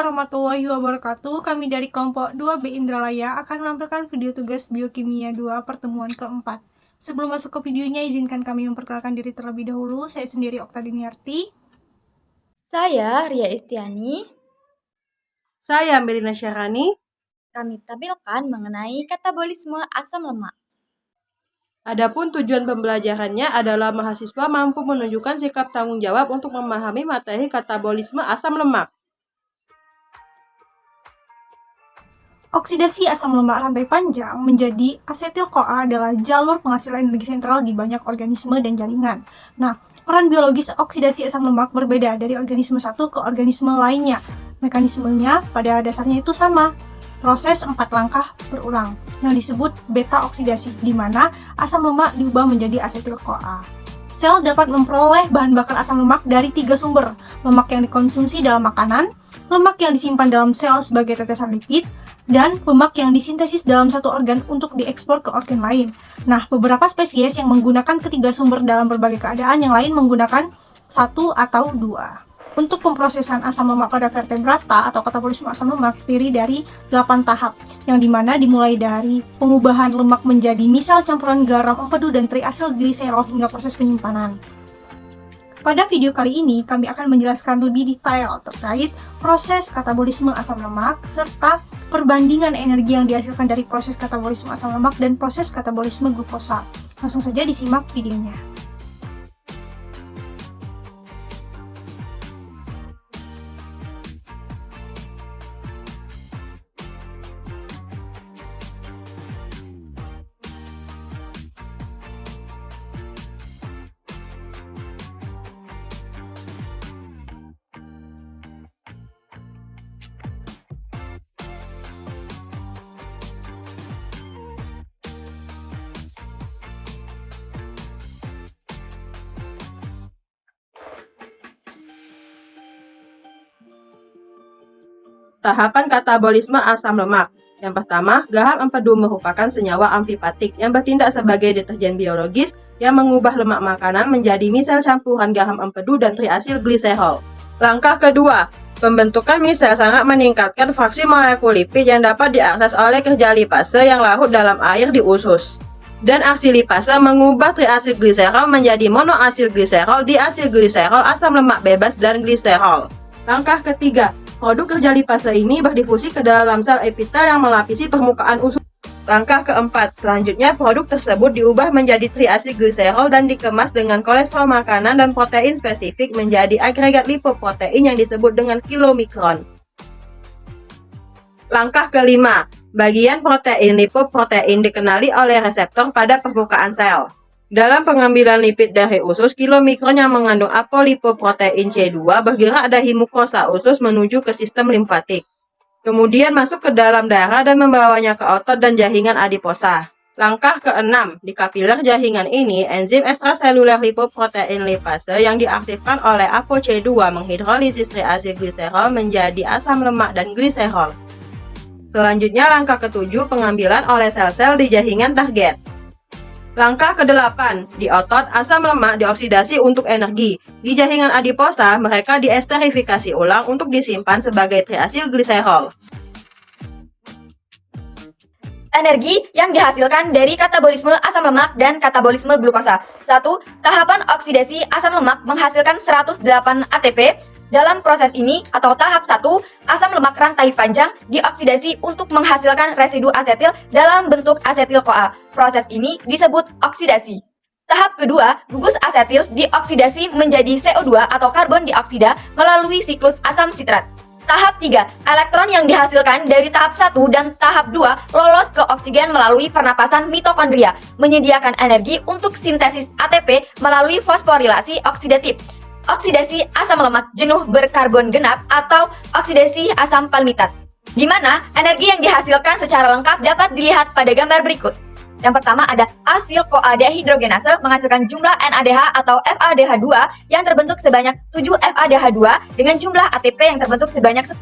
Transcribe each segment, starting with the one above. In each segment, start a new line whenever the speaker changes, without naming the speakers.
warahmatullahi wabarakatuh. Kami dari kelompok 2B Indralaya akan menampilkan video tugas Biokimia 2 pertemuan keempat. Sebelum masuk ke videonya, izinkan kami memperkenalkan diri terlebih dahulu. Saya sendiri Okta Diniarti.
Saya Ria Istiani.
Saya Melina Syarani.
Kami tampilkan mengenai katabolisme asam lemak.
Adapun tujuan pembelajarannya adalah mahasiswa mampu menunjukkan sikap tanggung jawab untuk memahami materi katabolisme asam lemak.
Oksidasi asam lemak rantai panjang menjadi asetil-CoA adalah jalur penghasil energi sentral di banyak organisme dan jaringan. Nah, peran biologis oksidasi asam lemak berbeda dari organisme satu ke organisme lainnya. Mekanismenya pada dasarnya itu sama. Proses 4 langkah berulang yang disebut beta oksidasi, di mana asam lemak diubah menjadi asetil-CoA. Sel dapat memperoleh bahan bakar asam lemak dari 3 sumber: lemak yang dikonsumsi dalam makanan, lemak yang disimpan dalam sel sebagai tetesan lipid, dan lemak yang disintesis dalam satu organ untuk diekspor ke organ lain. Nah, beberapa spesies yang menggunakan ketiga sumber dalam berbagai keadaan, yang lain menggunakan 1 atau 2. Untuk pemrosesan asam lemak pada vertebrata atau katabolisme asam lemak terdiri dari 8 tahap, yang dimana dimulai dari pengubahan lemak menjadi misal campuran garam, empedu, dan triasil gliserol hingga proses penyimpanan. Pada video kali ini, kami akan menjelaskan lebih detail terkait proses katabolisme asam lemak serta perbandingan energi yang dihasilkan dari proses katabolisme asam lemak dan proses katabolisme glukosa. Langsung saja disimak videonya.
Tahapan katabolisme asam lemak. Yang pertama, gaham empedu merupakan senyawa amfipatik yang bertindak sebagai deterjen biologis yang mengubah lemak makanan menjadi misel campuran gaham empedu dan triasil gliserol. Langkah kedua, pembentukan misel sangat meningkatkan fraksi molekul lipid yang dapat diakses oleh kerja lipase yang larut dalam air di usus. Dan aksi lipase mengubah triasil gliserol menjadi monoasil gliserol, diasil gliserol, asam lemak bebas, dan gliserol. Langkah ketiga, produk kerja lipase ini berdifusi ke dalam sel epitel yang melapisi permukaan usus. Langkah keempat, selanjutnya produk tersebut diubah menjadi triasil gliserol dan dikemas dengan kolesterol makanan dan protein spesifik menjadi agregat lipoprotein yang disebut dengan kilomikron. Langkah kelima, bagian protein lipoprotein dikenali oleh reseptor pada permukaan sel. Dalam pengambilan lipid dari usus, kilomikron yang mengandung apolipoprotein C2 bergerak dari mukosa usus menuju ke sistem limfatik. Kemudian masuk ke dalam darah dan membawanya ke otot dan jaringan adiposa. Langkah keenam, di kapiler jaringan ini, enzim ekstraseluler lipoprotein lipase yang diaktifkan oleh ApoC2 menghidrolisis triasil gliserol menjadi asam lemak dan gliserol. Selanjutnya langkah ketujuh, pengambilan oleh sel-sel di jaringan target. Langkah ke-8, di otot, asam lemak dioksidasi untuk energi. Di jaringan adiposa, mereka diesterifikasi ulang untuk disimpan sebagai triasil gliserol.
Energi yang dihasilkan dari katabolisme asam lemak dan katabolisme glukosa. 1. Tahapan oksidasi asam lemak menghasilkan 108 ATP. Dalam proses ini, atau tahap 1, asam lemak rantai panjang dioksidasi untuk menghasilkan residu asetil dalam bentuk asetil-CoA. Proses ini disebut oksidasi. Tahap kedua, gugus asetil dioksidasi menjadi CO2 atau karbon dioksida melalui siklus asam sitrat. Tahap 3, elektron yang dihasilkan dari tahap 1 dan tahap 2 lolos ke oksigen melalui pernapasan mitokondria, menyediakan energi untuk sintesis ATP melalui fosforilasi oksidatif. Oksidasi asam lemak jenuh berkarbon genap atau oksidasi asam palmitat, di mana energi yang dihasilkan secara lengkap dapat dilihat pada gambar berikut. Yang pertama ada asil-CoA dehidrogenase menghasilkan jumlah NADH atau FADH2 yang terbentuk sebanyak 7 FADH2 dengan jumlah ATP yang terbentuk sebanyak 10,5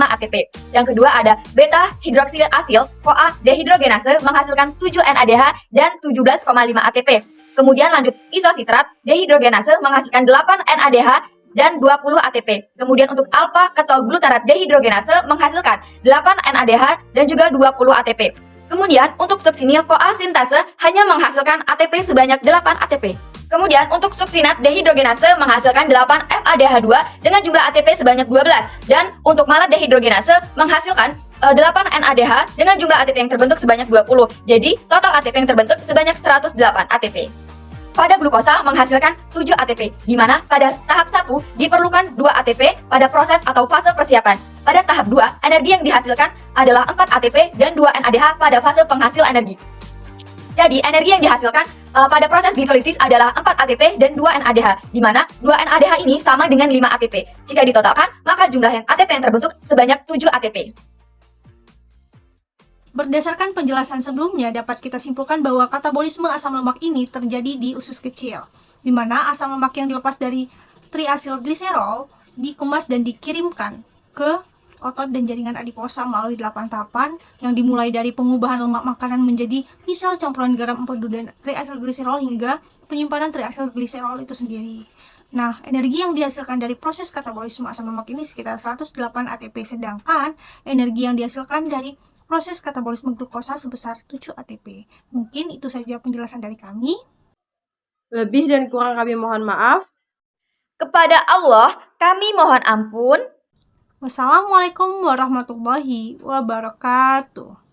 ATP. Yang kedua ada beta-hidroksil asil CoA dehidrogenase menghasilkan 7 NADH dan 17,5 ATP. Kemudian lanjut isositrat dehidrogenase menghasilkan 8 NADH dan 20 ATP. Kemudian untuk alpha ketoglutarat dehidrogenase menghasilkan 8 NADH dan juga 20 ATP. Kemudian untuk suksinil CoA sintase hanya menghasilkan ATP sebanyak 8 ATP. Kemudian untuk suksinat dehidrogenase menghasilkan 8 FADH2 dengan jumlah ATP sebanyak 12 dan untuk malat dehidrogenase menghasilkan 8 NADH dengan jumlah ATP yang terbentuk sebanyak 20. Jadi total ATP yang terbentuk sebanyak 108 ATP. Pada glukosa menghasilkan 7 ATP, di mana pada tahap 1 diperlukan 2 ATP pada proses atau fase persiapan. Pada tahap 2, energi yang dihasilkan adalah 4 ATP dan 2 NADH pada fase penghasil energi. Jadi, energi yang dihasilkan pada proses glikolisis adalah 4 ATP dan 2 NADH, di mana 2 NADH ini sama dengan 5 ATP. Jika ditotalkan, maka jumlah yang ATP yang terbentuk sebanyak 7 ATP.
Berdasarkan penjelasan sebelumnya, dapat kita simpulkan bahwa katabolisme asam lemak ini terjadi di usus kecil, di mana asam lemak yang dilepas dari triasilgliserol dikemas dan dikirimkan ke otot dan jaringan adiposa melalui 8 tahapan yang dimulai dari pengubahan lemak makanan menjadi misal campuran garam empedu dan triasilgliserol hingga penyimpanan triasilgliserol itu sendiri. Nah, energi yang dihasilkan dari proses katabolisme asam lemak ini sekitar 108 ATP, sedangkan energi yang dihasilkan dari proses katabolisme glukosa sebesar 7 ATP. Mungkin itu saja penjelasan dari kami.
Lebih dan kurang kami mohon maaf.
Kepada Allah, kami mohon ampun.
Wassalamualaikum warahmatullahi wabarakatuh.